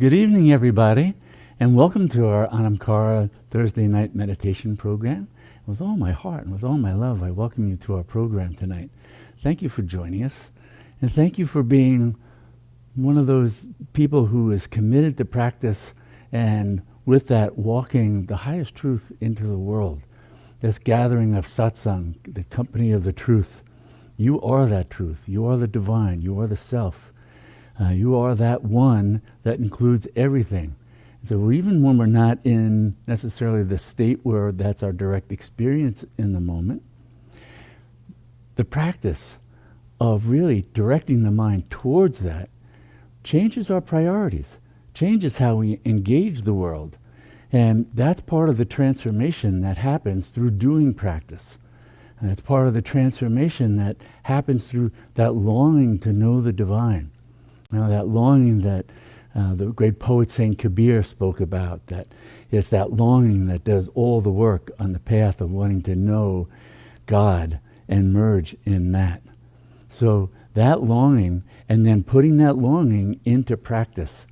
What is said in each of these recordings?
Good evening, everybody, and welcome to our Anamkara Thursday night meditation program. With all my heart and with all my love, I welcome you to our program tonight. Thank you for joining us, and thank you for being one of those people who is committed to practice and with that walking the highest truth into the world. This gathering of satsang, the company of the truth. You are that truth. You are the divine. You are the self. You are that one that includes everything. So even when we're not in necessarily the state where that's our direct experience in the moment, the practice of really directing the mind towards that changes our priorities, changes how we engage the world. And that's part of the transformation that happens through doing practice. And it's part of the transformation that happens through that longing to know the divine. Now, that longing that the great poet Saint Kabir spoke about, that it's that longing that does all the work on the path of wanting to know God and merge in that. So that longing, and then putting that longing into practice.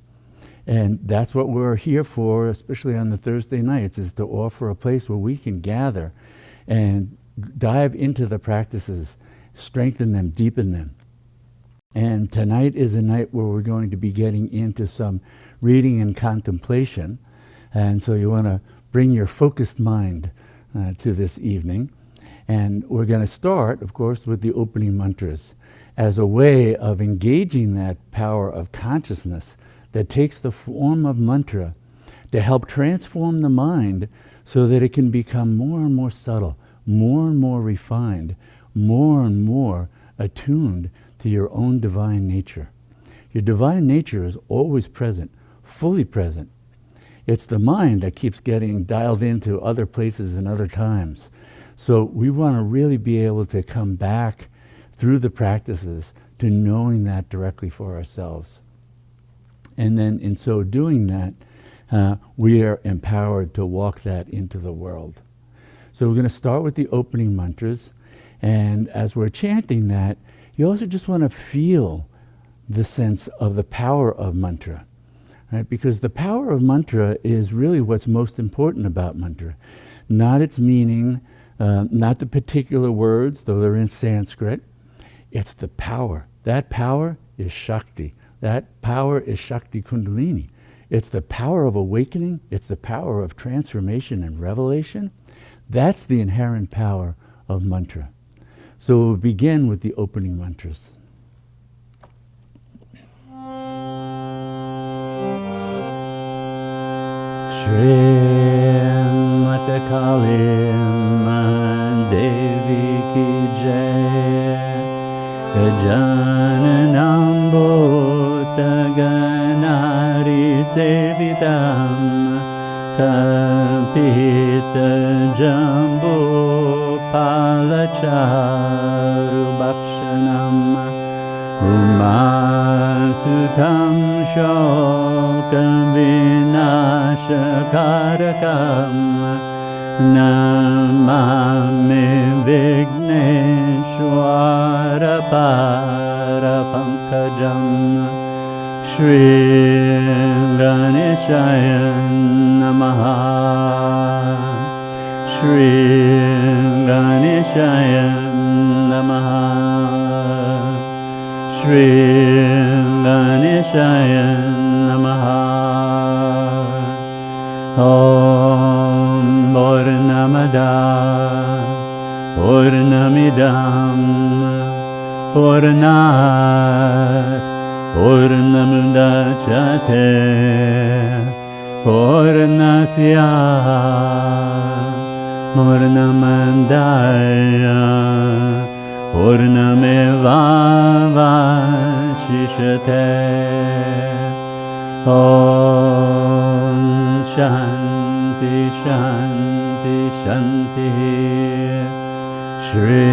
And that's what we're here for, especially on the Thursday nights, is to offer a place where we can gather and dive into the practices, strengthen them, deepen them. And tonight is a night where we're going to be getting into some reading and contemplation. And so you want to bring your focused mind to this evening. And we're going to start, of course, with the opening mantras as a way of engaging that power of consciousness that takes the form of mantra to help transform the mind so that it can become more and more subtle, more and more refined, more and more attuned to your own divine nature. Your divine nature is always present, fully present. It's the mind that keeps getting dialed into other places and other times. So we want to really be able to come back through the practices to knowing that directly for ourselves. And then in so doing that, we are empowered to walk that into the world. So we're going to start with the opening mantras. And as we're chanting that, you also just want to feel the sense of the power of mantra, right? Because the power of mantra is really what's most important about mantra. Not its meaning, not the particular words, though they're in Sanskrit. It's the power. That power is Shakti. That power is Shakti Kundalini. It's the power of awakening. It's the power of transformation and revelation. That's the inherent power of mantra. So we'll begin with the opening mantras. Shri Mata Kalim Devi Ki Jai Jananam Bhota Ganari Sevitam Kapita Jambo Palacharu Bhakshanam Umasutam Shokam Vinashakarakam Namami Vigneshwara Parapankajam Shri Ganeshaya Namaha Shri Ganeshaya Namaha Shri Ganeshaya Namaha Om Purnamada Purnamidam Purnat Purnamudachyate Purnasya Purnamandaya Purnameva Vashishate Om Shanti Shanti Shanti Shri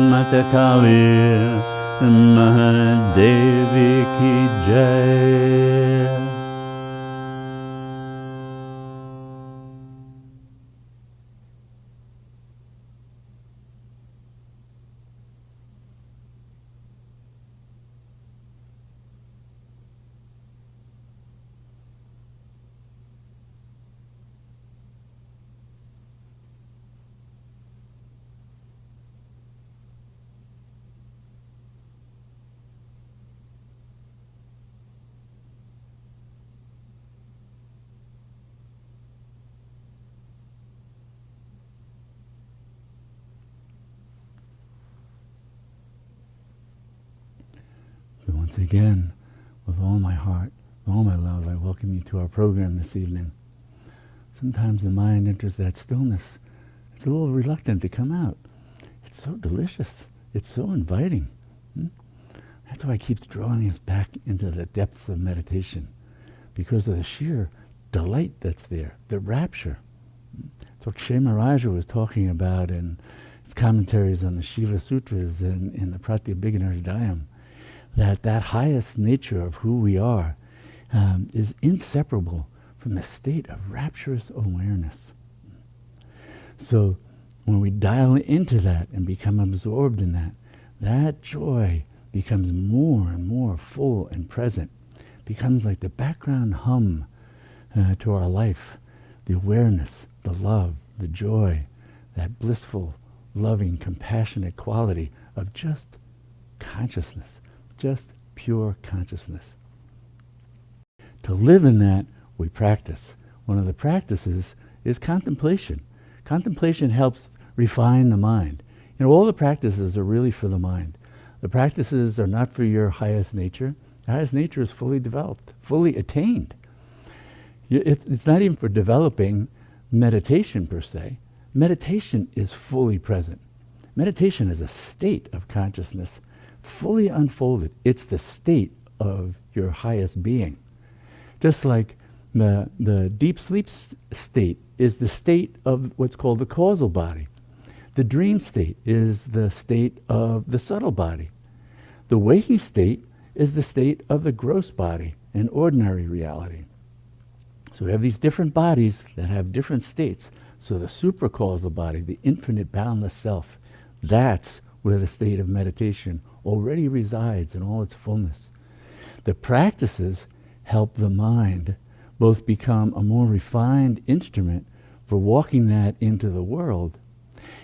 Mata Kali Mahadevi Ki Jai. Once again, with all my heart, with all my love, I welcome you to our program this evening. Sometimes the mind enters that stillness. It's a little reluctant to come out. It's so delicious. It's so inviting. That's why it keeps drawing us back into the depths of meditation, because of the sheer delight that's there, the rapture. It's what Kshemaraja was talking about in his commentaries on the Shiva Sutras and in the Pratyabhijnana, that highest nature of who we are is inseparable from the state of rapturous awareness. So when we dial into that and become absorbed in that, that joy becomes more and more full and present, becomes like the background hum to our life, the awareness, the love, the joy, that blissful, loving, compassionate quality of just consciousness, just pure consciousness. To live in that, we practice. One of the practices is contemplation. Contemplation helps refine the mind. All the practices are really for the mind. The practices are not for your highest nature. The highest nature is fully developed, fully attained. It's not even for developing meditation per se. Meditation is fully present. Meditation is a state of consciousness, fully unfolded. It's the state of your highest being. Just like the deep sleep state is the state of what's called the causal body. The dream state is the state of the subtle body. The waking state is the state of the gross body and ordinary reality. So we have these different bodies that have different states. So the supracausal body, the infinite boundless self, that's where the state of meditation already resides in all its fullness. The practices help the mind both become a more refined instrument for walking that into the world,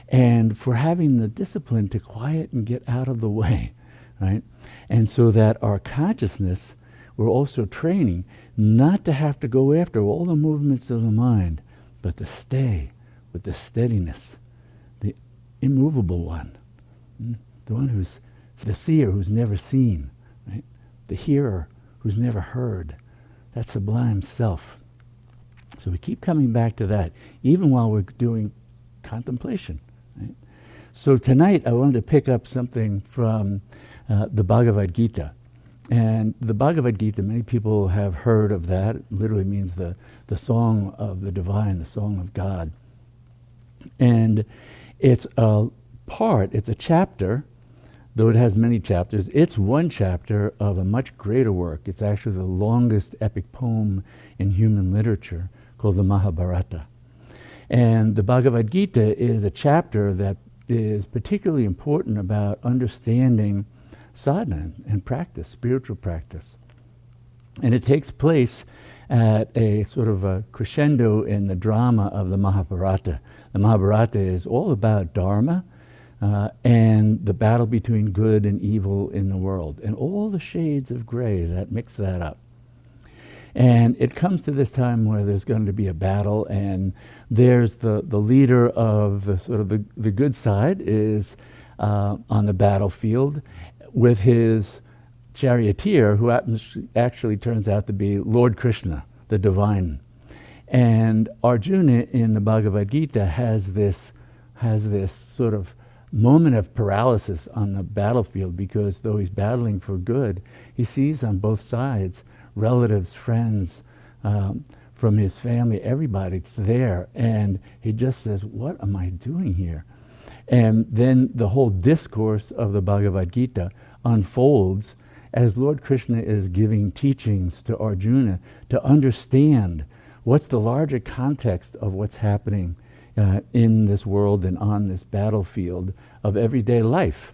and for having the discipline to quiet and get out of the way, right? And so that our consciousness, we're also training not to have to go after all the movements of the mind, but to stay with the steadiness, the immovable one, the one who's the seer who's never seen, right? The hearer who's never heard, that sublime self. So we keep coming back to that, even while we're doing contemplation. Right? So tonight I wanted to pick up something from the Bhagavad Gita. And the Bhagavad Gita, many people have heard of that. It literally means the song of the divine, the song of God. And it's a chapter, though it has many chapters, it's one chapter of a much greater work. It's actually the longest epic poem in human literature, called the Mahabharata. And the Bhagavad Gita is a chapter that is particularly important about understanding sadhana and practice, spiritual practice. And it takes place at a sort of a crescendo in the drama of the Mahabharata. The Mahabharata is all about dharma and the battle between good and evil in the world, and all the shades of gray that mix that up. And it comes to this time where there's going to be a battle, and there's the leader of the sort of the good side is on the battlefield with his charioteer, who actually turns out to be Lord Krishna, the divine. And Arjuna in the Bhagavad Gita has this sort of moment of paralysis on the battlefield, because though he's battling for good, he sees on both sides relatives, friends, from his family, everybody's there, and he just says, what am I doing here? And then the whole discourse of the Bhagavad Gita unfolds as Lord Krishna is giving teachings to Arjuna to understand what's the larger context of what's happening in this world and on this battlefield of everyday life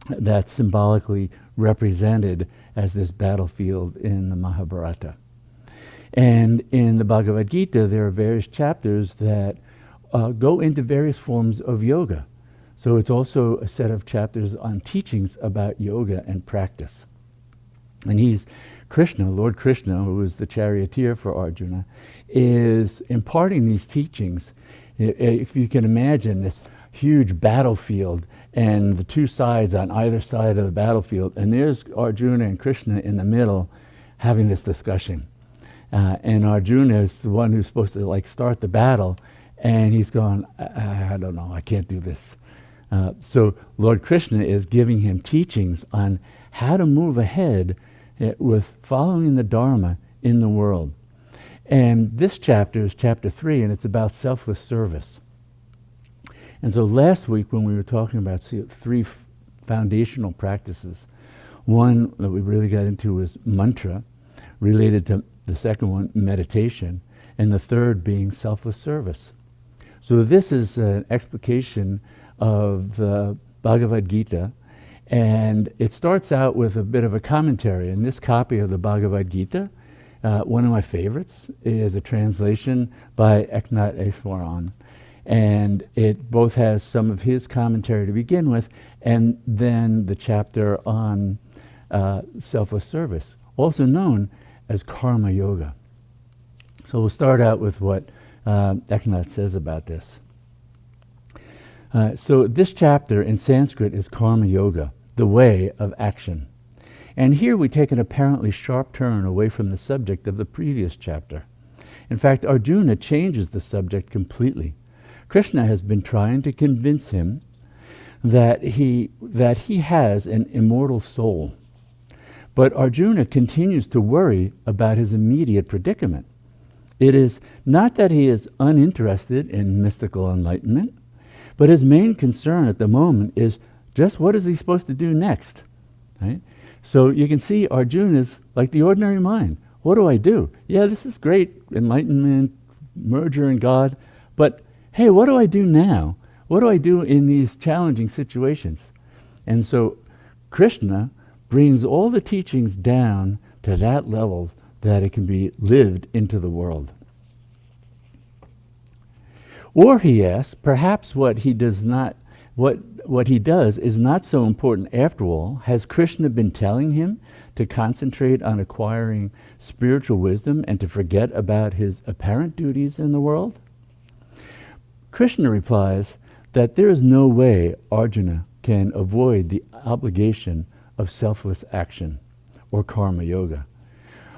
that's symbolically represented as this battlefield in the Mahabharata. And in the Bhagavad Gita, there are various chapters that go into various forms of yoga. So it's also a set of chapters on teachings about yoga and practice. And Krishna, Lord Krishna, who is the charioteer for Arjuna, is imparting these teachings. If you can imagine this huge battlefield, and the two sides on either side of the battlefield, and there's Arjuna and Krishna in the middle having this discussion. And Arjuna is the one who's supposed to like start the battle, and he's going, I don't know, I can't do this. So Lord Krishna is giving him teachings on how to move ahead with following the Dharma in the world. And this chapter is chapter 3, and it's about selfless service. And so last week when we were talking about three foundational practices, one that we really got into was mantra, related to the second one, meditation, and the third being selfless service. So this is an explication of the Bhagavad Gita, and it starts out with a bit of a commentary. And this copy of the Bhagavad Gita, one of my favorites, is a translation by Eknath Easwaran. And it both has some of his commentary to begin with, and then the chapter on selfless service, also known as karma yoga. So we'll start out with what Eknath says about this. So this chapter in Sanskrit is karma yoga, the way of action. And here we take an apparently sharp turn away from the subject of the previous chapter. In fact, Arjuna changes the subject completely. Krishna has been trying to convince him that he has an immortal soul. But Arjuna continues to worry about his immediate predicament. It is not that he is uninterested in mystical enlightenment, but his main concern at the moment is just what is he supposed to do next, right? So you can see Arjuna's like the ordinary mind. What do I do? Yeah, this is great, enlightenment, merger in God, but hey, what do I do now? What do I do in these challenging situations? And so Krishna brings all the teachings down to that level that it can be lived into the world. Or he asks, perhaps what he does is not so important after all. Has Krishna been telling him to concentrate on acquiring spiritual wisdom and to forget about his apparent duties in the world? Krishna replies that there is no way Arjuna can avoid the obligation of selfless action, or karma yoga.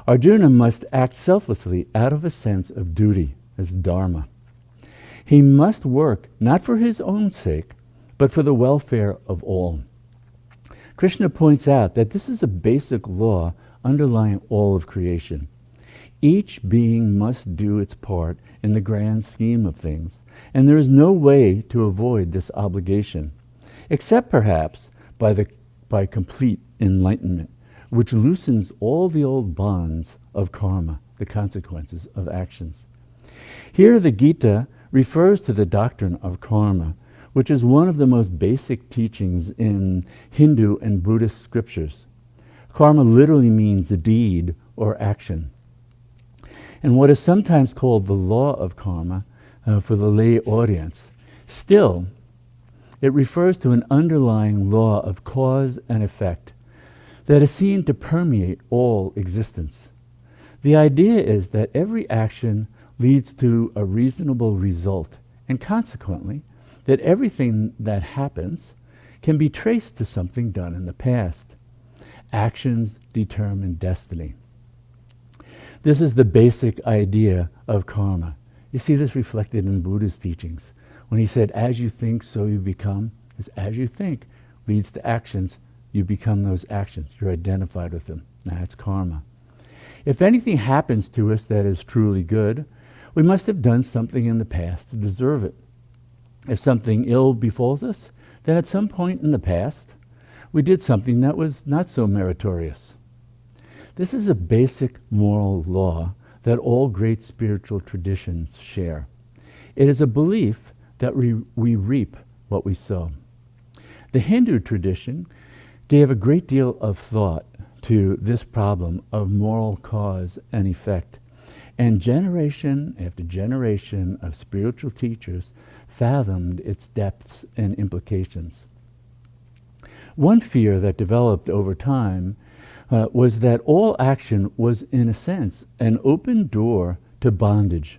Arjuna must act selflessly out of a sense of duty, as dharma. He must work not for his own sake, but for the welfare of all. Krishna points out that this is a basic law underlying all of creation. Each being must do its part in the grand scheme of things, and there is no way to avoid this obligation, except perhaps by complete enlightenment, which loosens all the old bonds of karma, the consequences of actions. Here the Gita refers to the doctrine of karma, which is one of the most basic teachings in Hindu and Buddhist scriptures. Karma literally means a deed or action. And what is sometimes called the law of karma for the lay audience, still, it refers to an underlying law of cause and effect that is seen to permeate all existence. The idea is that every action leads to a reasonable result, and consequently, that everything that happens can be traced to something done in the past. Actions determine destiny. This is the basic idea of karma. You see this reflected in Buddha's teachings. When he said, as you think, so you become, is as you think leads to actions, you become those actions. You're identified with them. That's karma. If anything happens to us that is truly good, we must have done something in the past to deserve it. If something ill befalls us, then at some point in the past, we did something that was not so meritorious. This is a basic moral law that all great spiritual traditions share. It is a belief that we reap what we sow. The Hindu tradition gave a great deal of thought to this problem of moral cause and effect, and generation after generation of spiritual teachers fathomed its depths and implications. One fear that developed over time was that all action was, in a sense, an open door to bondage.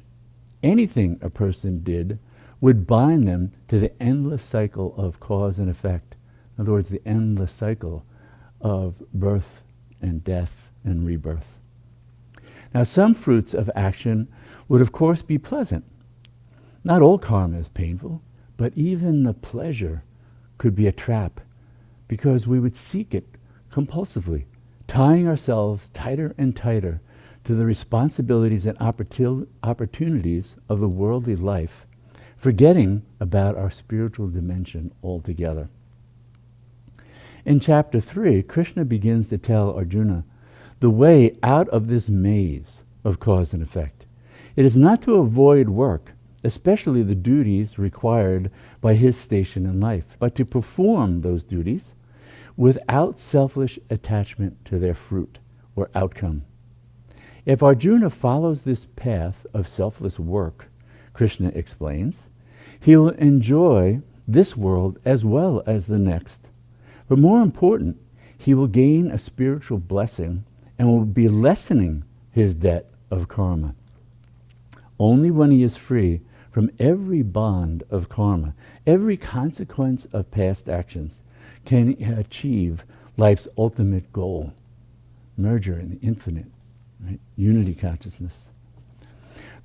Anything a person did would bind them to the endless cycle of cause and effect. In other words, the endless cycle of birth and death and rebirth. Now, some fruits of action would of course be pleasant. Not all karma is painful, but even the pleasure could be a trap, because we would seek it compulsively, tying ourselves tighter and tighter to the responsibilities and opportunities of the worldly life, forgetting about our spiritual dimension altogether. In chapter 3, Krishna begins to tell Arjuna the way out of this maze of cause and effect. It is not to avoid work, especially the duties required by his station in life, but to perform those duties without selfish attachment to their fruit or outcome. If Arjuna follows this path of selfless work, Krishna explains, he will enjoy this world as well as the next. But more important, he will gain a spiritual blessing and will be lessening his debt of karma. Only when he is free from every bond of karma, every consequence of past actions, can he achieve life's ultimate goal, merger in the infinite, right? Unity consciousness.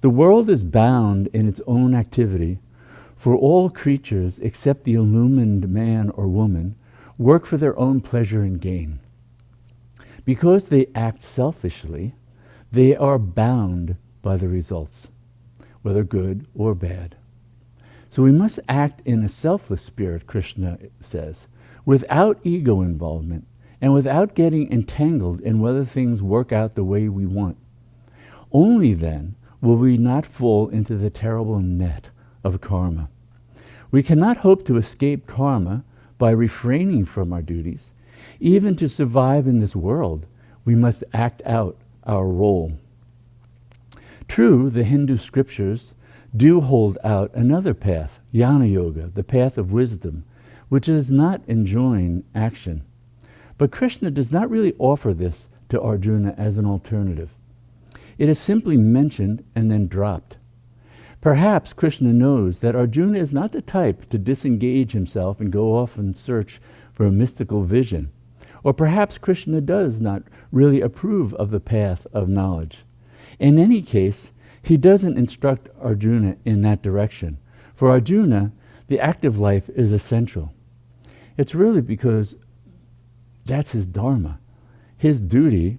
The world is bound in its own activity, for all creatures except the illumined man or woman work for their own pleasure and gain. Because they act selfishly, they are bound by the results, whether good or bad. So we must act in a selfless spirit, Krishna says, without ego involvement and without getting entangled in whether things work out the way we want. Only then will we not fall into the terrible net of karma. We cannot hope to escape karma by refraining from our duties. Even to survive in this world, we must act out our role. True, the Hindu scriptures do hold out another path, Jnana Yoga, the path of wisdom, which does not enjoin action. But Krishna does not really offer this to Arjuna as an alternative. It is simply mentioned and then dropped. Perhaps Krishna knows that Arjuna is not the type to disengage himself and go off and search for a mystical vision. Or perhaps Krishna does not really approve of the path of knowledge. In any case, he doesn't instruct Arjuna in that direction. For Arjuna, the active life is essential. It's really because that's his dharma. His duty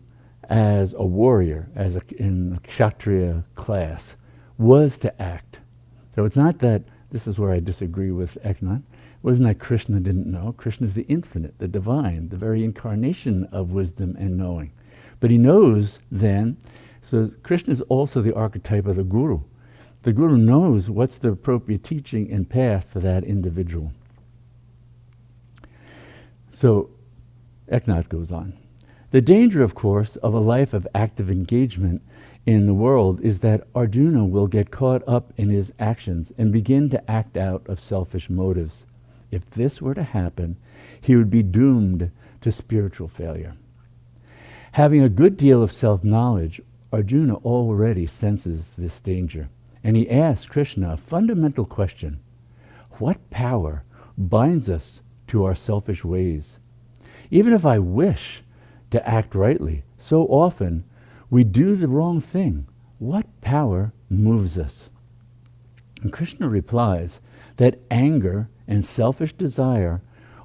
as a warrior, in the Kshatriya class, was to act. So it's not that, this is where I disagree with Eknath, it wasn't that Krishna didn't know. Krishna is the infinite, the divine, the very incarnation of wisdom and knowing. But he knows then, so Krishna is also the archetype of the guru. The guru knows what's the appropriate teaching and path for that individual. So Eknath goes on. The danger, of course, of a life of active engagement in the world is that Arjuna will get caught up in his actions and begin to act out of selfish motives. If this were to happen, he would be doomed to spiritual failure. Having a good deal of self-knowledge, Arjuna already senses this danger, and he asks Krishna a fundamental question. What power binds us to our selfish ways? Even if I wish to act rightly, so often we do the wrong thing. What power moves us? And Krishna replies that anger and selfish desire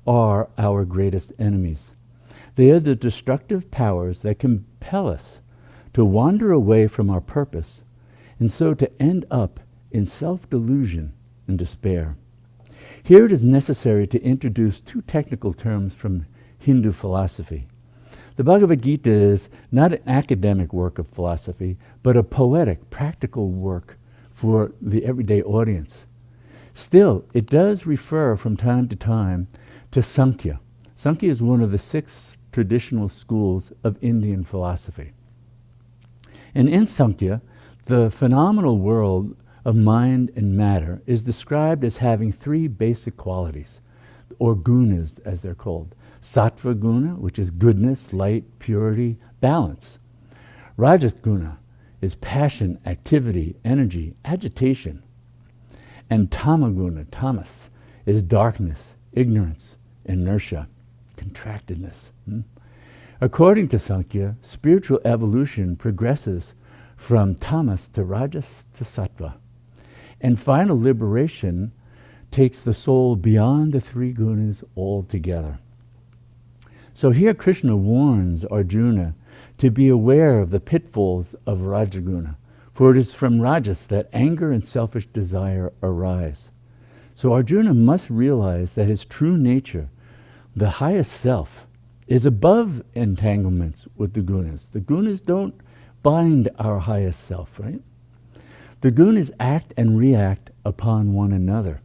are our greatest enemies. They are the destructive powers that compel us to wander away from our purpose, and so to end up in self-delusion and despair. Here it is necessary to introduce two technical terms from Hindu philosophy. The Bhagavad Gita is not an academic work of philosophy, but a poetic, practical work for the everyday audience. Still, it does refer from time to time to Sankhya. Sankhya is one of the 6 traditional schools of Indian philosophy. And in Sankhya, the phenomenal world of mind and matter is described as having 3 basic qualities, or gunas as they're called. Sattva guna, which is goodness, light, purity, balance. Rajas guna is passion, activity, energy, agitation. And tamaguna, tamas, is darkness, ignorance, inertia, contractedness. According to Sankhya, spiritual evolution progresses from tamas to rajas to sattva. And final liberation takes the soul beyond the three gunas altogether. So here Krishna warns Arjuna to be aware of the pitfalls of Rajaguna, for it is from Rajas that anger and selfish desire arise. So Arjuna must realize that his true nature, the highest self, is above entanglements with the gunas. The gunas don't bind our highest self, right? The gunas act and react upon one another.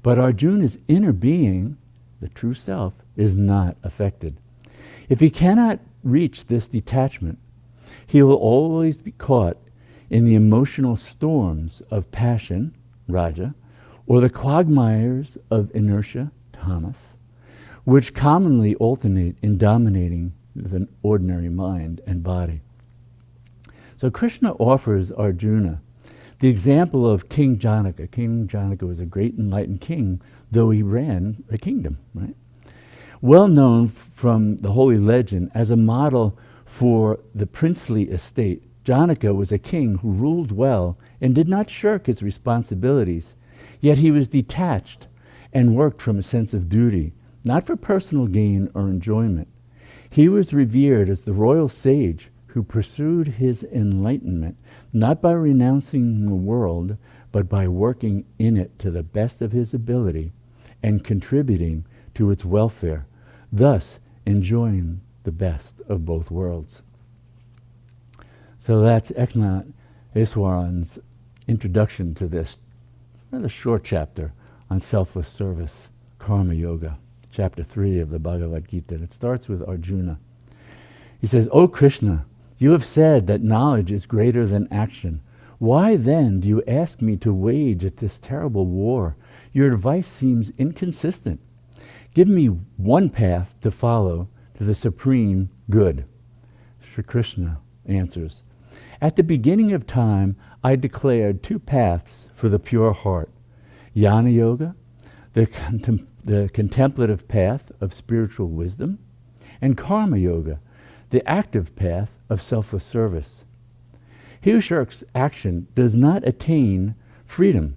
But Arjuna's inner being, the true self, is not affected. If he cannot reach this detachment, he will always be caught in the emotional storms of passion, raja, or the quagmires of inertia, tamas, which commonly alternate in dominating the ordinary mind and body. So Krishna offers Arjuna the example of King Janaka. King Janaka was a great enlightened king, though he ran a kingdom, right? Well known from the holy legend as a model for the princely estate, Janaka was a king who ruled well and did not shirk his responsibilities, yet he was detached and worked from a sense of duty, not for personal gain or enjoyment. He was revered as the royal sage who pursued his enlightenment, not by renouncing the world, but by working in it to the best of his ability and contributing to its welfare, thus enjoying the best of both worlds. So that's Eknath Eswaran's introduction to this rather short chapter on selfless service, karma yoga, chapter 3 of the Bhagavad Gita. It starts with Arjuna. He says, "O Krishna, you have said that knowledge is greater than action. Why then do you ask me to wage at this terrible war? Your advice seems inconsistent. Give me one path to follow to the supreme good." Sri Krishna answers, "At the beginning of time, I declared two paths for the pure heart. Jnana Yoga, the contemplative path of spiritual wisdom, and Karma Yoga, the active path of selfless service. He who shirks action does not attain freedom.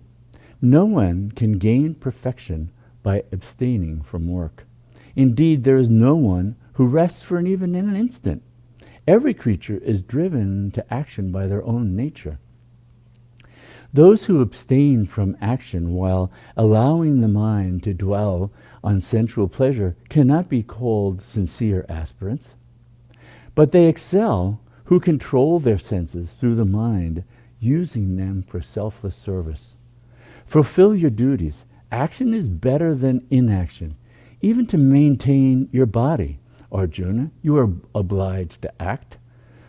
No one can gain perfection by abstaining from work. Indeed, there is no one who rests for even an instant. Every creature is driven to action by their own nature. Those who abstain from action while allowing the mind to dwell on sensual pleasure cannot be called sincere aspirants. But they excel who control their senses through the mind, using them for selfless service. Fulfill your duties. Action is better than inaction, even to maintain your body. Arjuna, you are obliged to act.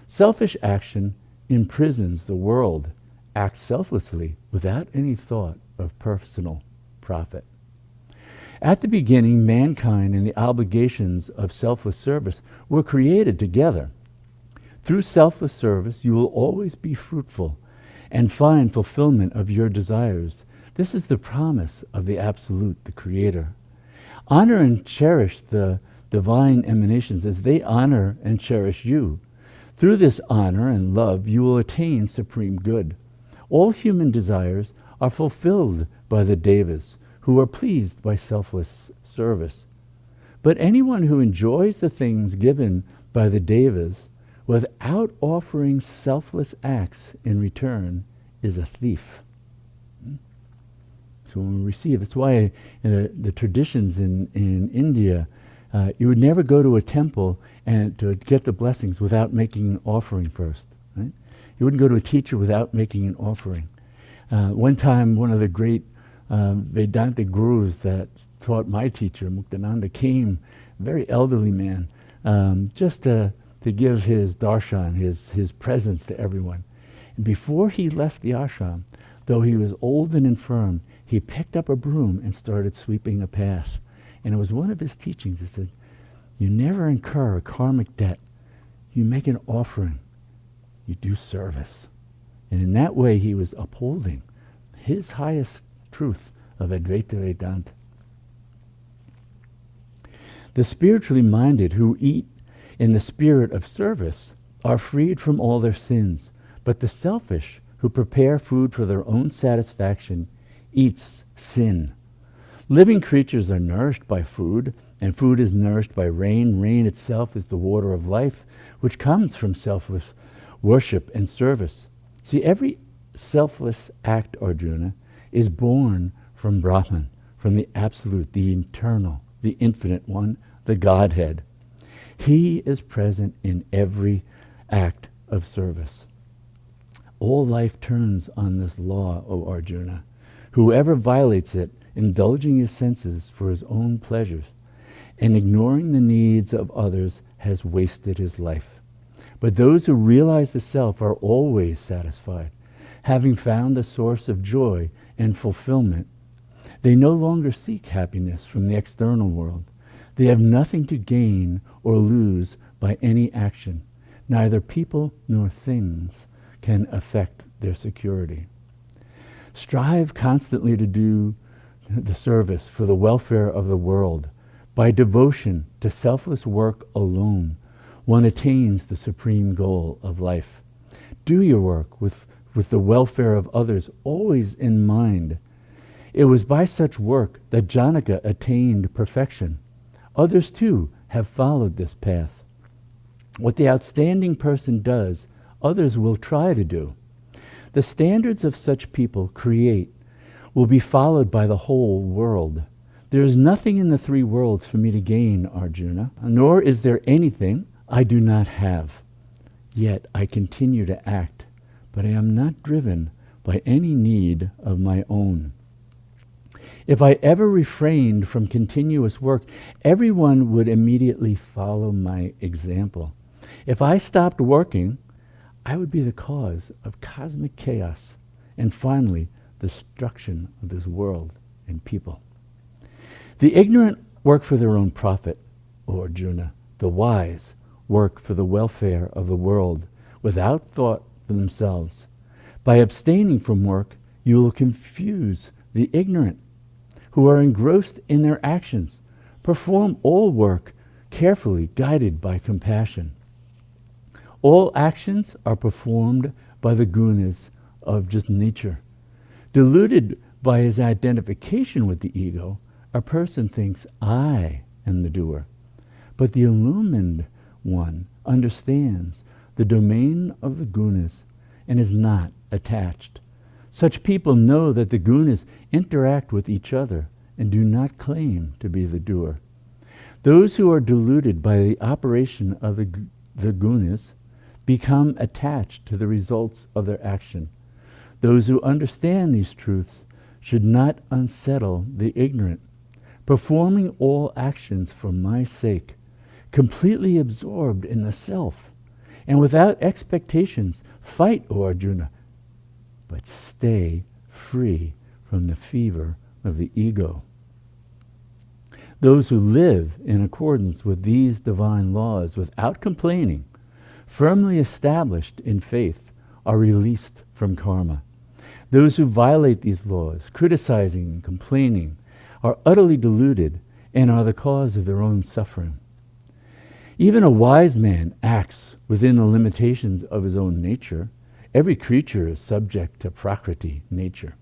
Selfish action imprisons the world. Act selflessly without any thought of personal profit." At the beginning, mankind and the obligations of selfless service were created together. Through selfless service, you will always be fruitful and find fulfillment of your desires. This is the promise of the Absolute, the Creator. Honor and cherish the divine emanations as they honor and cherish you. Through this honor and love, you will attain supreme good. All human desires are fulfilled by the Devas, who are pleased by selfless service. But anyone who enjoys the things given by the Devas without offering selfless acts in return is a thief. So when we receive, that's why the traditions in India, you would never go to a temple and to get the blessings without making an offering first. Right? You wouldn't go to a teacher without making an offering. One time, one of the great Vedanta gurus that taught my teacher, Muktananda, came, a very elderly man, just to give his darshan, his presence to everyone. And before he left the ashram, though he was old and infirm, he picked up a broom and started sweeping a path. And it was one of his teachings. He said, you never incur a karmic debt. You make an offering. You do service. And in that way, he was upholding his highest truth of Advaita Vedanta. The spiritually minded who eat in the spirit of service are freed from all their sins, but the selfish who prepare food for their own satisfaction eats sin. Living creatures are nourished by food, and food is nourished by rain. Rain itself is the water of life, which comes from selfless worship and service. See, every selfless act, Arjuna, is born from Brahman, from the Absolute, the Eternal, the Infinite One, the Godhead. He is present in every act of service. All life turns on this law, O Arjuna. Whoever violates it, indulging his senses for his own pleasures, and ignoring the needs of others, has wasted his life. But those who realize the self are always satisfied. Having found the source of joy and fulfillment, they no longer seek happiness from the external world. They have nothing to gain or lose by any action. Neither people nor things can affect their security. Strive constantly to do the service for the welfare of the world. By devotion to selfless work alone, one attains the supreme goal of life. Do your work with the welfare of others always in mind. It was by such work that Janaka attained perfection. Others too have followed this path. What the outstanding person does, others will try to do. The standards of such people will be followed by the whole world. There is nothing in the three worlds for me to gain, Arjuna, nor is there anything I do not have. Yet I continue to act, but I am not driven by any need of my own. If I ever refrained from continuous work, everyone would immediately follow my example. If I stopped working, I would be the cause of cosmic chaos and finally the destruction of this world and people. The ignorant work for their own profit, O Arjuna. The wise work for the welfare of the world without thought for themselves. By abstaining from work, you will confuse the ignorant who are engrossed in their actions. Perform all work carefully, guided by compassion. All actions are performed by the gunas of just nature. Deluded by his identification with the ego, a person thinks, I am the doer. But the illumined one understands the domain of the gunas and is not attached. Such people know that the gunas interact with each other and do not claim to be the doer. Those who are deluded by the operation of the gunas become attached to the results of their action. Those who understand these truths should not unsettle the ignorant. Performing all actions for my sake, completely absorbed in the self, and without expectations, fight, O Arjuna, but stay free from the fever of the ego. Those who live in accordance with these divine laws without complaining, firmly established in faith, are released from karma. Those who violate these laws, criticizing and complaining, are utterly deluded and are the cause of their own suffering. Even a wise man acts within the limitations of his own nature. Every creature is subject to prakriti, nature.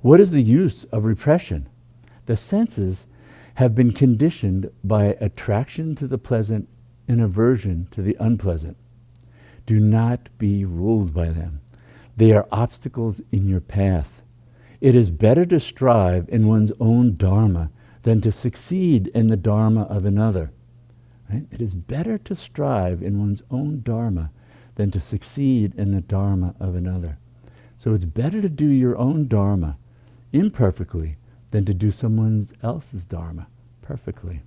What is the use of repression? The senses have been conditioned by attraction to the pleasant and aversion to the unpleasant. Do not be ruled by them. They are obstacles in your path. It is better to strive in one's own dharma than to succeed in the dharma of another. Right? It is better to strive in one's own dharma than to succeed in the dharma of another. So it's better to do your own dharma imperfectly than to do someone else's dharma perfectly.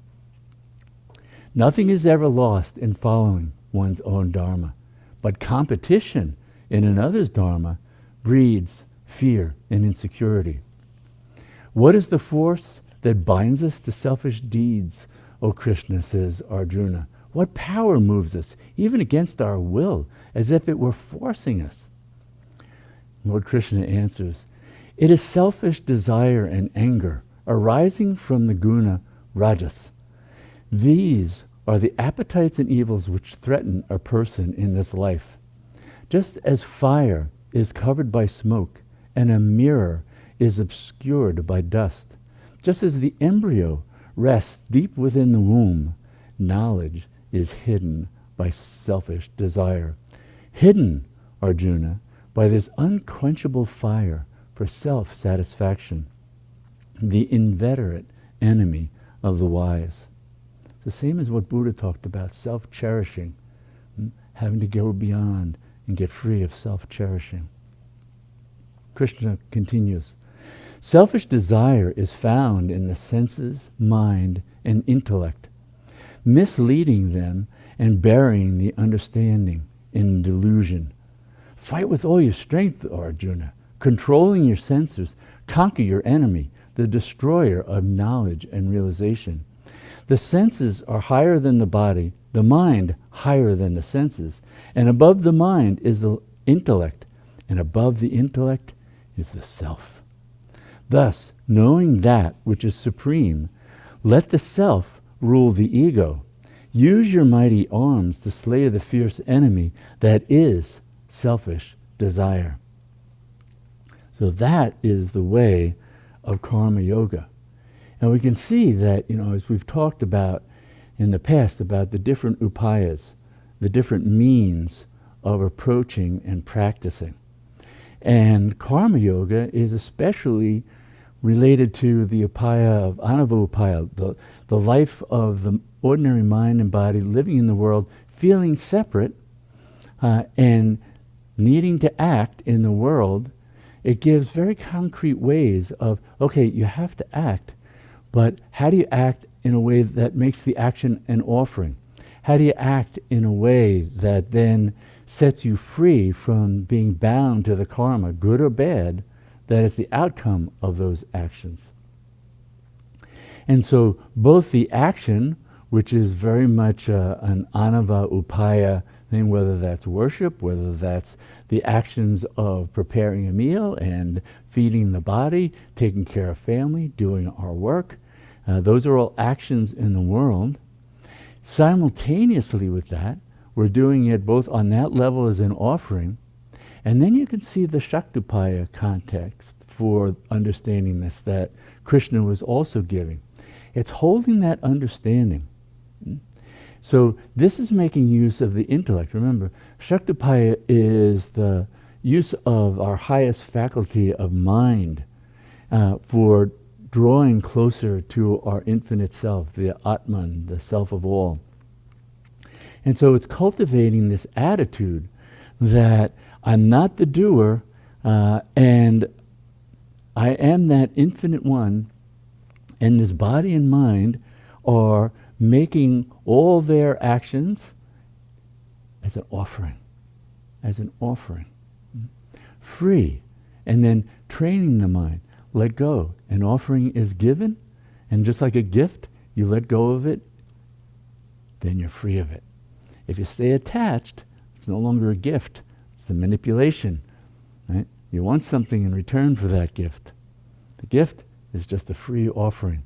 Nothing is ever lost in following one's own dharma, but competition in another's dharma breeds fear and insecurity. What is the force that binds us to selfish deeds, O Krishna, says Arjuna? What power moves us, even against our will, as if it were forcing us? Lord Krishna answers, It is selfish desire and anger arising from the guna rajas. These are the appetites and evils which threaten a person in this life. Just as fire is covered by smoke and a mirror is obscured by dust, just as the embryo rests deep within the womb, knowledge is hidden by selfish desire. Hidden, Arjuna, by this unquenchable fire for self-satisfaction, the inveterate enemy of the wise. It's the same as what Buddha talked about, self-cherishing, having to go beyond and get free of self-cherishing. Krishna continues, selfish desire is found in the senses, mind, and intellect, misleading them and burying the understanding in delusion. Fight with all your strength, Arjuna, controlling your senses, conquer your enemy, the destroyer of knowledge and realization. The senses are higher than the body, the mind higher than the senses, and above the mind is the intellect, and above the intellect is the self. Thus, knowing that which is supreme, let the self rule the ego. Use your mighty arms to slay the fierce enemy that is selfish desire. So that is the way of karma yoga. And we can see that, as we've talked about in the past, about the different upayas, the different means of approaching and practicing. And karma yoga is especially related to the upaya of anava upaya, the life of the ordinary mind and body living in the world, feeling separate and needing to act in the world. It gives very concrete ways of, okay, you have to act, but how do you act in a way that makes the action an offering? How do you act in a way that then sets you free from being bound to the karma, good or bad, that is the outcome of those actions? And so both the action, which is very much an anava upaya thing, whether that's worship, whether that's the actions of preparing a meal and feeding the body, taking care of family, doing our work, those are all actions in the world. Simultaneously with that, we're doing it both on that level as an offering, and then you can see the Shaktupaya context for understanding this that Krishna was also giving. It's holding that understanding. So this is making use of the intellect. Remember, Shaktupaya is the use of our highest faculty of mind for drawing closer to our infinite self, the Atman, the self of all. And so it's cultivating this attitude that I'm not the doer, and I am that infinite one, and this body and mind are making all their actions as an offering, free, and then training the mind. Let go. An offering is given, and just like a gift, you let go of it, then you're free of it. If you stay attached, it's no longer a gift. It's the manipulation. Right? You want something in return for that gift. The gift is just a free offering.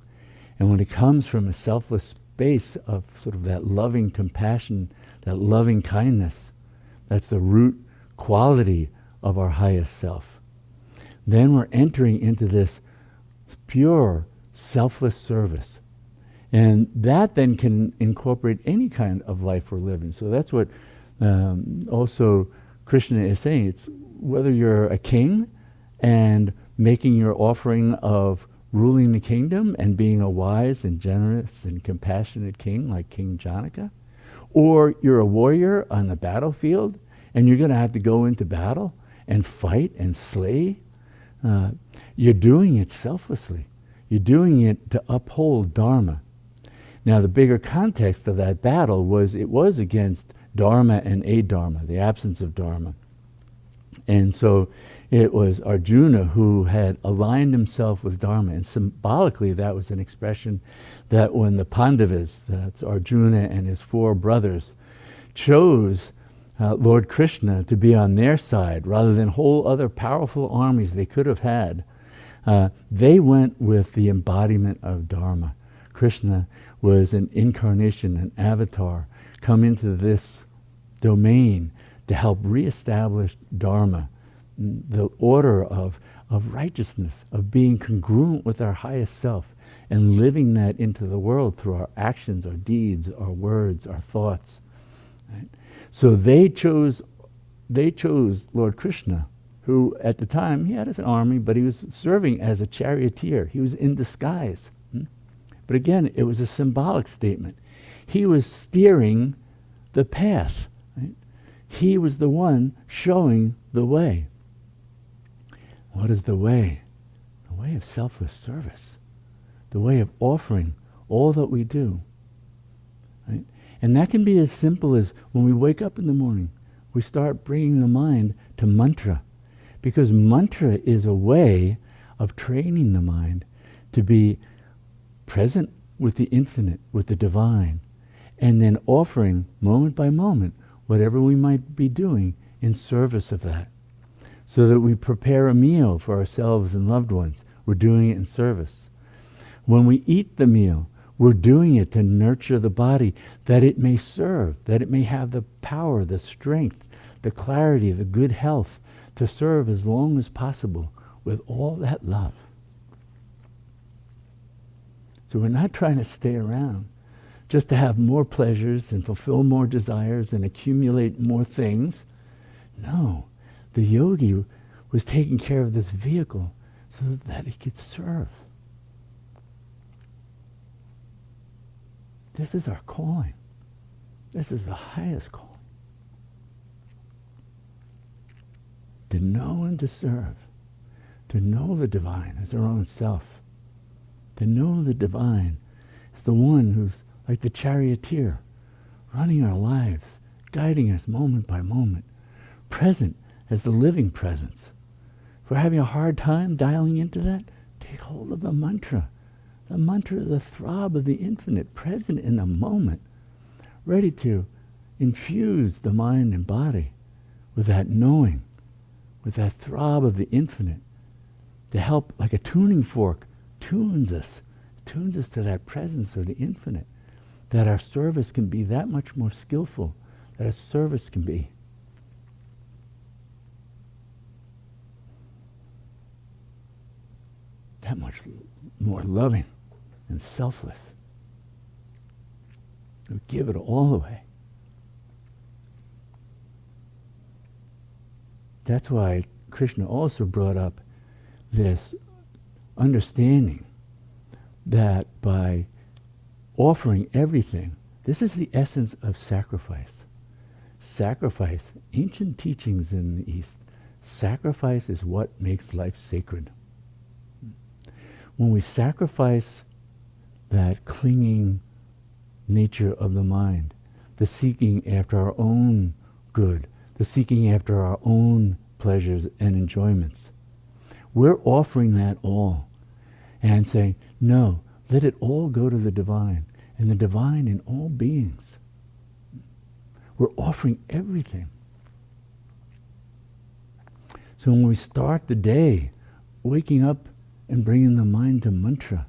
And when it comes from a selfless space of sort of that loving compassion, that loving kindness, that's the root quality of our highest self. Then we're entering into this pure, selfless service. And that then can incorporate any kind of life we're living. So that's what also Krishna is saying. It's whether you're a king and making your offering of ruling the kingdom and being a wise and generous and compassionate king like King Janaka, or you're a warrior on the battlefield and you're going to have to go into battle and fight and slay. You're doing it selflessly. You're doing it to uphold Dharma. Now, the bigger context of that battle was it was against Dharma and Adharma, the absence of Dharma. And so it was Arjuna who had aligned himself with Dharma. And symbolically, that was an expression that when the Pandavas, that's Arjuna and his 4 brothers, chose Lord Krishna to be on their side rather than whole other powerful armies they could have had They went with the embodiment of Dharma. Krishna was an incarnation, an avatar, come into this domain to help reestablish Dharma, the order of righteousness, of being congruent with our highest self, and living that into the world through our actions, our deeds, our words, our thoughts. Right? So they chose Lord Krishna, who at the time, he had his army, but he was serving as a charioteer. He was in disguise. But again, it was a symbolic statement. He was steering the path. Right? He was the one showing the way. What is the way? The way of selfless service. The way of offering all that we do. Right? And that can be as simple as when we wake up in the morning, we start bringing the mind to mantra. Because mantra is a way of training the mind to be present with the infinite, with the divine, and then offering moment by moment whatever we might be doing in service of that. So that we prepare a meal for ourselves and loved ones. We're doing it in service. When we eat the meal, we're doing it to nurture the body, that it may serve, that it may have the power, the strength, the clarity, the good health, to serve as long as possible with all that love. So we're not trying to stay around just to have more pleasures and fulfill more desires and accumulate more things. No, the yogi was taking care of this vehicle so that it could serve. This is our calling. This is the highest calling. To know and to serve. To know the divine as our own self. To know the divine as the one who's like the charioteer, running our lives, guiding us moment by moment, present as the living presence. If we're having a hard time dialing into that, take hold of the mantra. The mantra is a throb of the infinite, present in the moment, ready to infuse the mind and body with that knowing, with that throb of the infinite, to help, like a tuning fork, tunes us to that presence of the infinite, that our service can be that much more skillful, that our service can be that much more loving and selfless. We give it all away. That's why Krishna also brought up this understanding that by offering everything, this is the essence of sacrifice. Sacrifice, ancient teachings in the East, sacrifice is what makes life sacred. When we sacrifice that clinging nature of the mind, the seeking after our own good, the seeking after our own pleasures and enjoyments, we're offering that all and saying, no, let it all go to the divine, and the divine in all beings. We're offering everything. So when we start the day waking up and bringing the mind to mantra,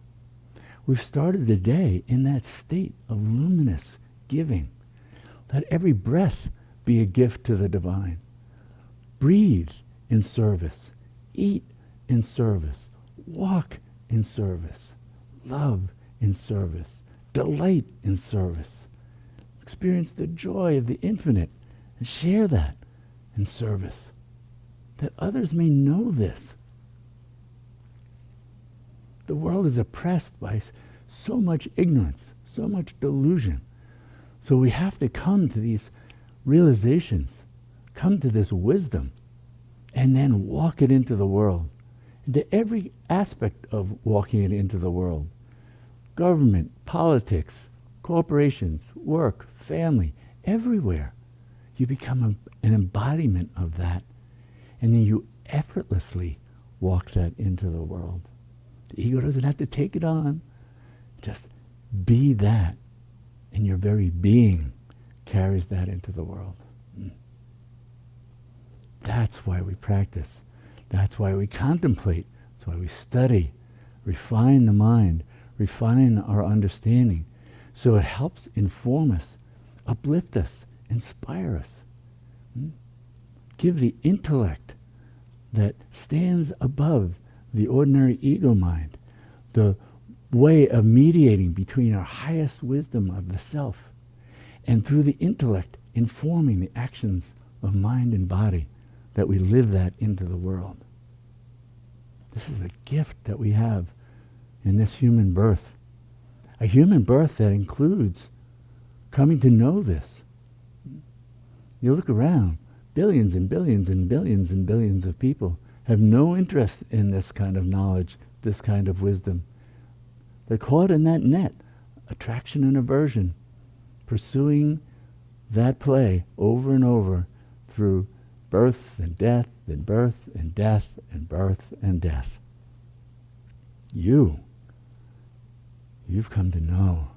we've started the day in that state of luminous giving. Let every breath be a gift to the divine. Breathe in service. Eat in service. Walk in service. Love in service. Delight in service. Experience the joy of the infinite and share that in service, that others may know this. The world is oppressed by so much ignorance, so much delusion. So we have to come to these realizations, come to this wisdom, and then walk it into the world, into every aspect of walking it into the world. Government, politics, corporations, work, family, everywhere. You become an embodiment of that, and then you effortlessly walk that into the world. The ego doesn't have to take it on. Just be that, and your very being carries that into the world. That's why we practice. That's why we contemplate That's why we study, refine the mind, refine our understanding, so it helps inform us, uplift us, inspire us. Give the intellect that stands above the ordinary ego mind the way of mediating between our highest wisdom of the self, and through the intellect informing the actions of mind and body, that we live that into the world. This is a gift that we have in this human birth. A human birth that includes coming to know this. You look around, billions and billions and billions and billions of people have no interest in this kind of knowledge, this kind of wisdom. They're caught in that net, attraction and aversion, pursuing that play over and over through birth and death and birth and death and birth and death. You've come to know.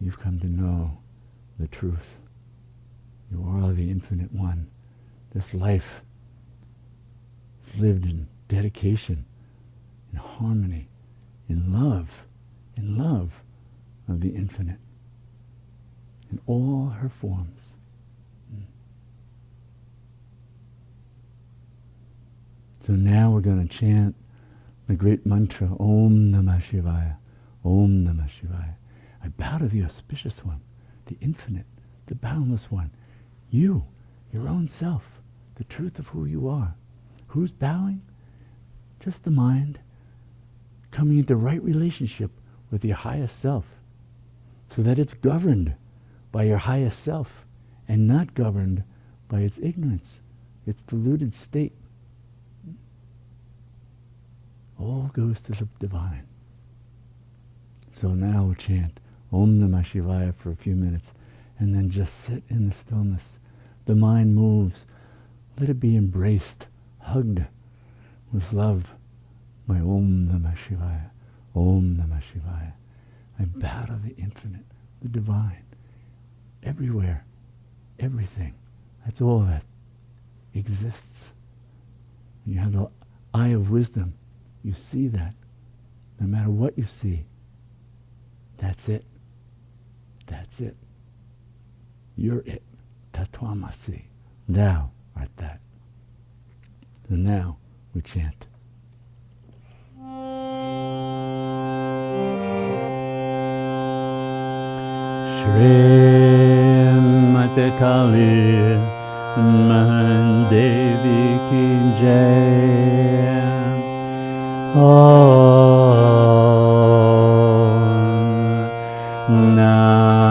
You've come to know the truth. You are the infinite one. This life is lived in dedication, in harmony, in love of the infinite, in all her forms. So now we're going to chant the great mantra, Om Namah Shivaya, Om Namah Shivaya. I bow to the auspicious one, the infinite, the boundless one. You, your own self, the truth of who you are. Who's bowing? Just the mind, coming into right relationship with your highest self, so that it's governed by your highest self and not governed by its ignorance, its deluded state. All goes to the divine. So now we'll chant Om Namah Shivaya for a few minutes, and then just sit in the stillness. The mind moves. Let it be embraced, hugged with love by Om Namah Shivaya, Om Namah Shivaya. I bow to the infinite, the divine, everywhere, everything. That's all that exists. When you have the eye of wisdom, you see that. No matter what you see, that's it. That's it. You're it. Tattvamasi. Thou art that. So now we chant. Shrimati Kali Mahadevi Ki Jai. Om Namah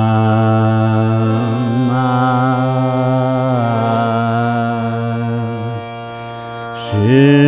Shivaya.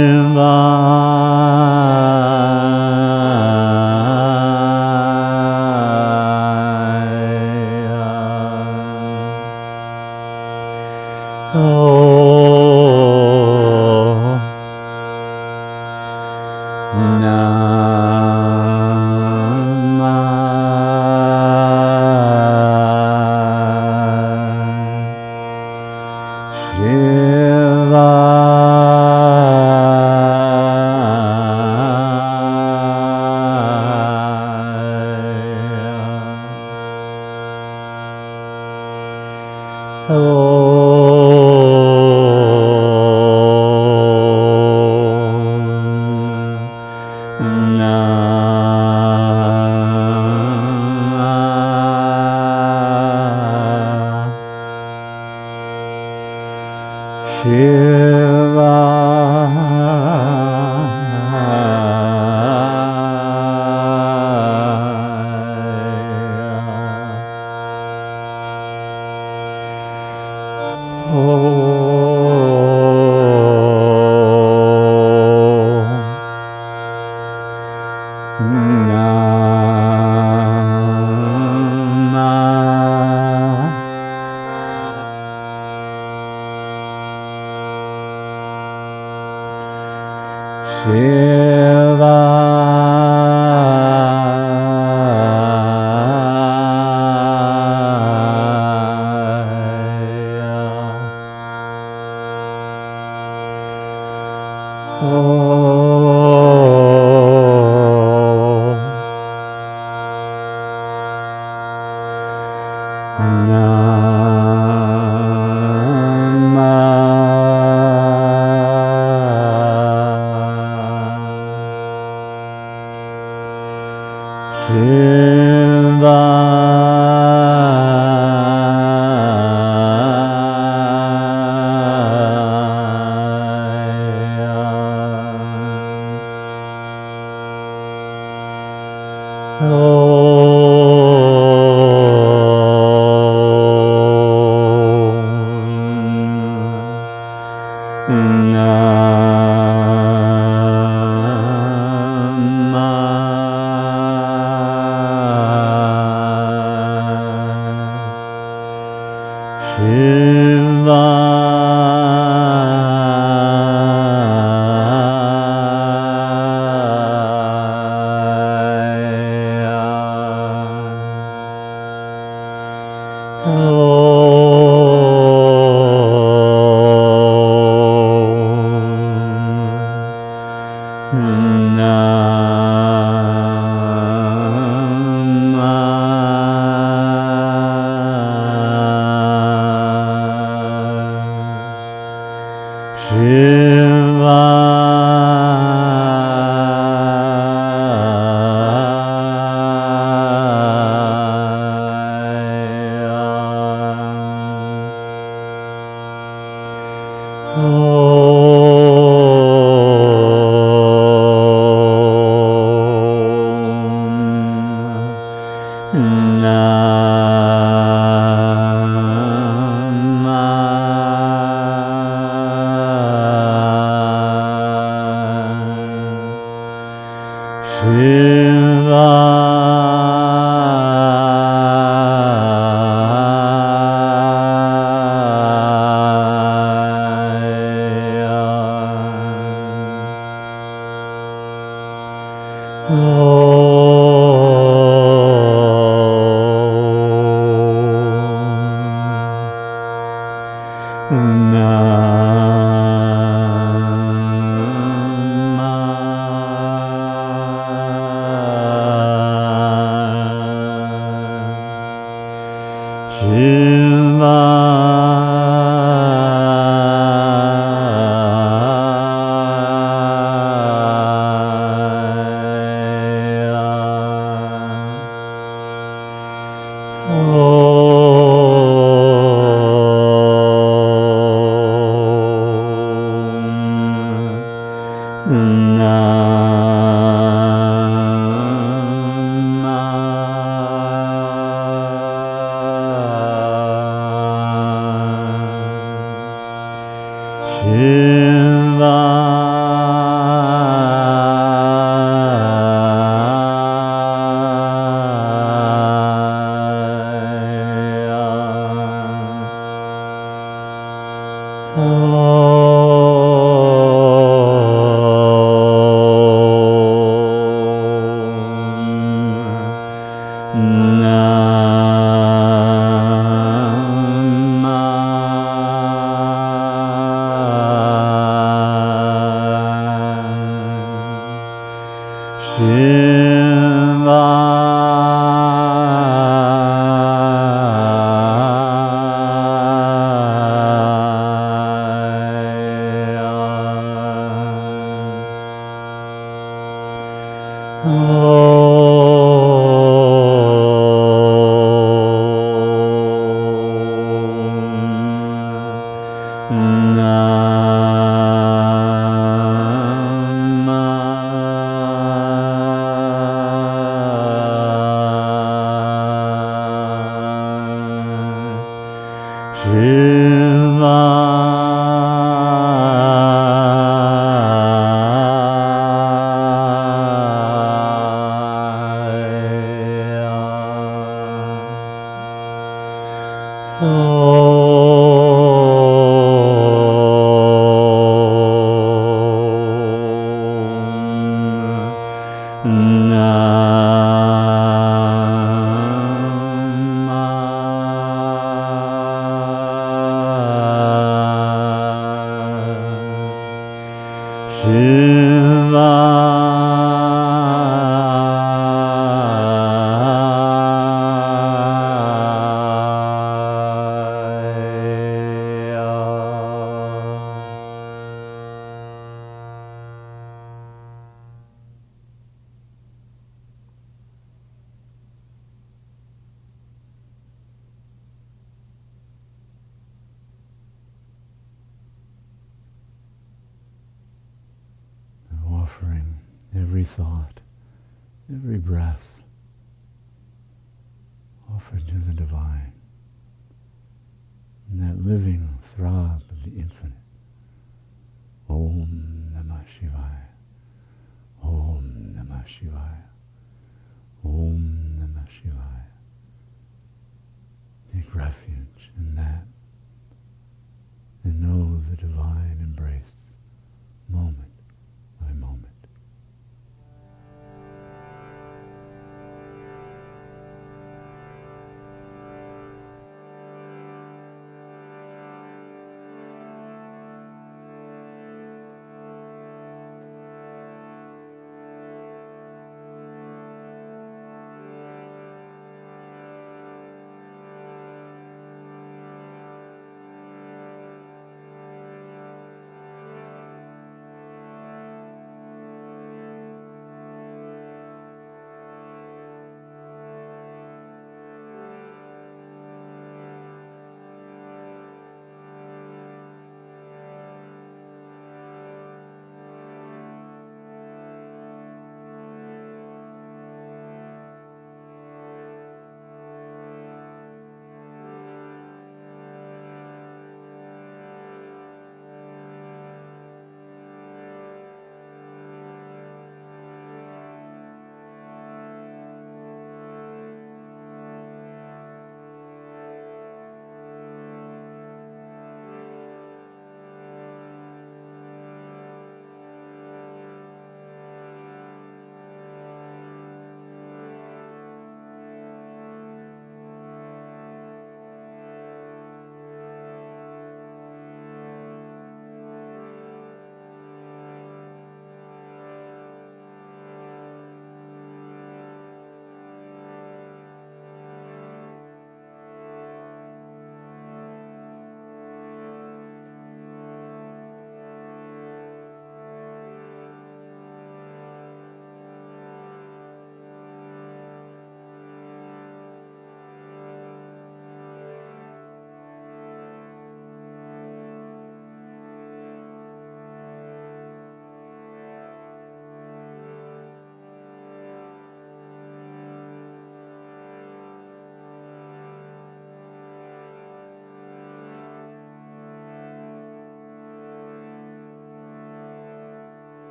Shivaya. offering every thought, every breath offered to the divine, and that living throb of the infinite. Om Namah Shivaya. Om Namah Shivaya. Om Namah Shivaya. Take refuge in that and know the divine embrace moment by moment.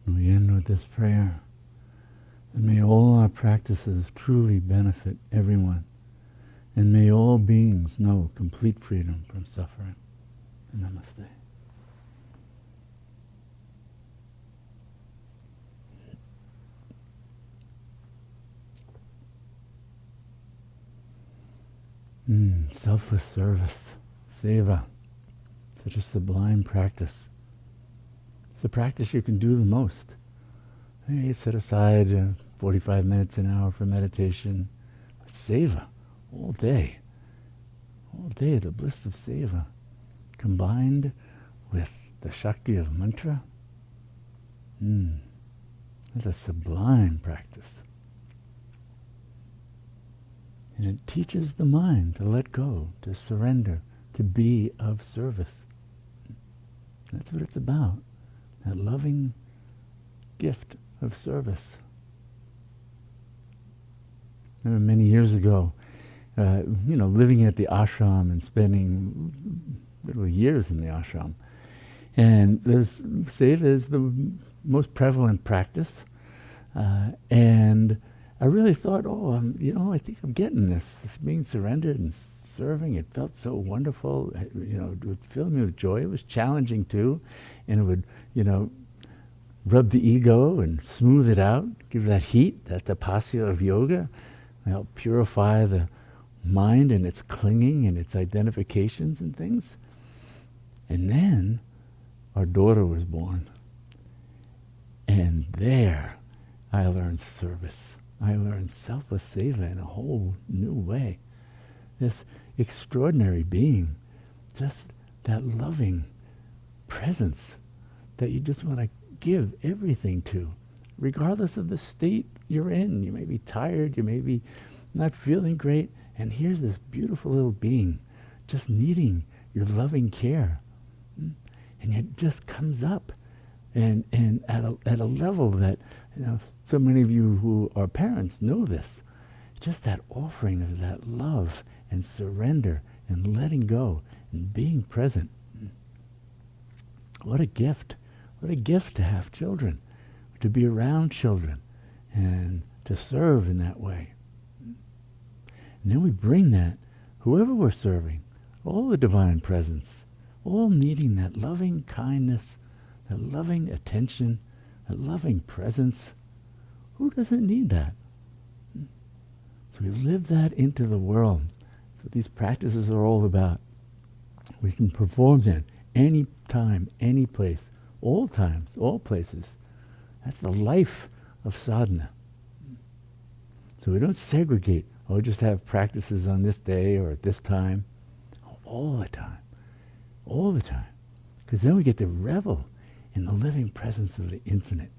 We end with this prayer. And may all our practices truly benefit everyone. And may all beings know complete freedom from suffering. Namaste. Selfless service, Seva, such a sublime practice. It's the practice you can do the most. You set aside 45 minutes, an hour for meditation. But Seva, all day, the bliss of Seva, combined with the Shakti of mantra. That's a sublime practice. And it teaches the mind to let go, to surrender, to be of service. That's what it's about. That loving gift of service. I remember many years ago, living at the ashram and spending literally years in the ashram. And this Seva is the most prevalent practice. And I really thought, I think I'm getting this being surrendered and serving. It felt so wonderful. It would fill me with joy. It was challenging too. And it would, rub the ego and smooth it out, give that heat, that tapasya of yoga, help purify the mind and its clinging and its identifications and things. And then our daughter was born. And there I learned service. I learned selfless Seva in a whole new way. This extraordinary being, just that loving presence that you just want to give everything to, regardless of the state you're in. You may be tired, you may be not feeling great, and here's this beautiful little being just needing your loving care. And it just comes up and at a level that, so many of you who are parents know this. Just that offering of that love and surrender and letting go and being present. What a gift. What a gift to have children, to be around children and to serve in that way. And then we bring that, whoever we're serving, all the divine presence, all needing that loving kindness, that loving attention, that loving presence. Who doesn't need that? So we live that into the world. That's what these practices are all about. We can perform them any time, any place, all times, all places. That's the life of sadhana. So we don't segregate, just have practices on this day or at this time. All the time. All the time. Because then we get to revel in the living presence of the infinite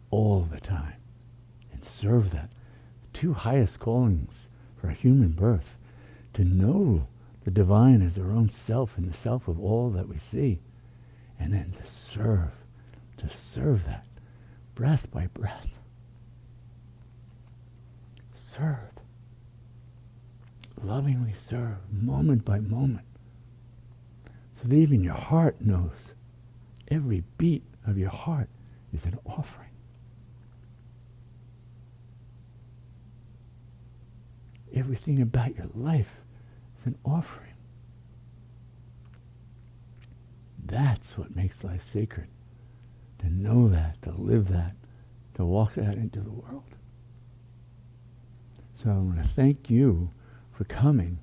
all the time and serve that. The two highest callings for a human birth, to know the divine as our own self and the self of all that we see, and then to serve that breath by breath. Serve. Lovingly serve, moment by moment. So that even your heart knows every beat of your heart is an offering. Everything about your life is an offering. That's what makes life sacred. To know that, to live that, to walk that into the world. So I want to thank you for coming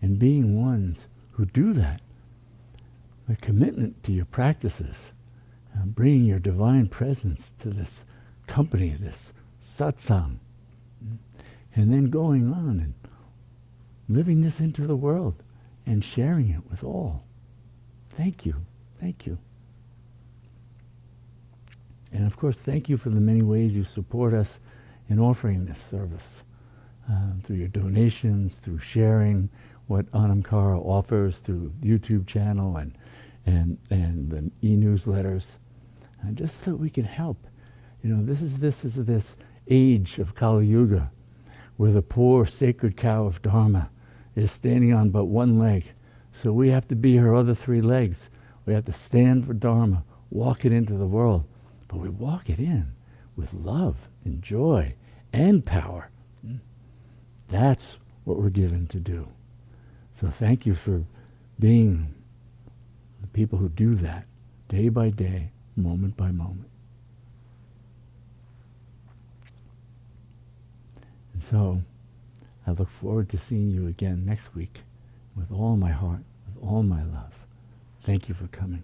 and being ones who do that. The commitment to your practices, bringing your divine presence to this company, this satsang, and then going on and living this into the world and sharing it with all. Thank you. Thank you. And of course, thank you for the many ways you support us in offering this service. Through your donations, through sharing what Anamkara offers through the YouTube channel and the e-newsletters, and just so we can help. This is this age of Kali Yuga, where the poor sacred cow of Dharma is standing on but one leg. So we have to be her other three legs. We have to stand for Dharma, walk it into the world, but we walk it in with love and joy and power. That's what we're given to do. So thank you for being the people who do that day by day, moment by moment. And so I look forward to seeing you again next week with all my heart, with all my love. Thank you for coming.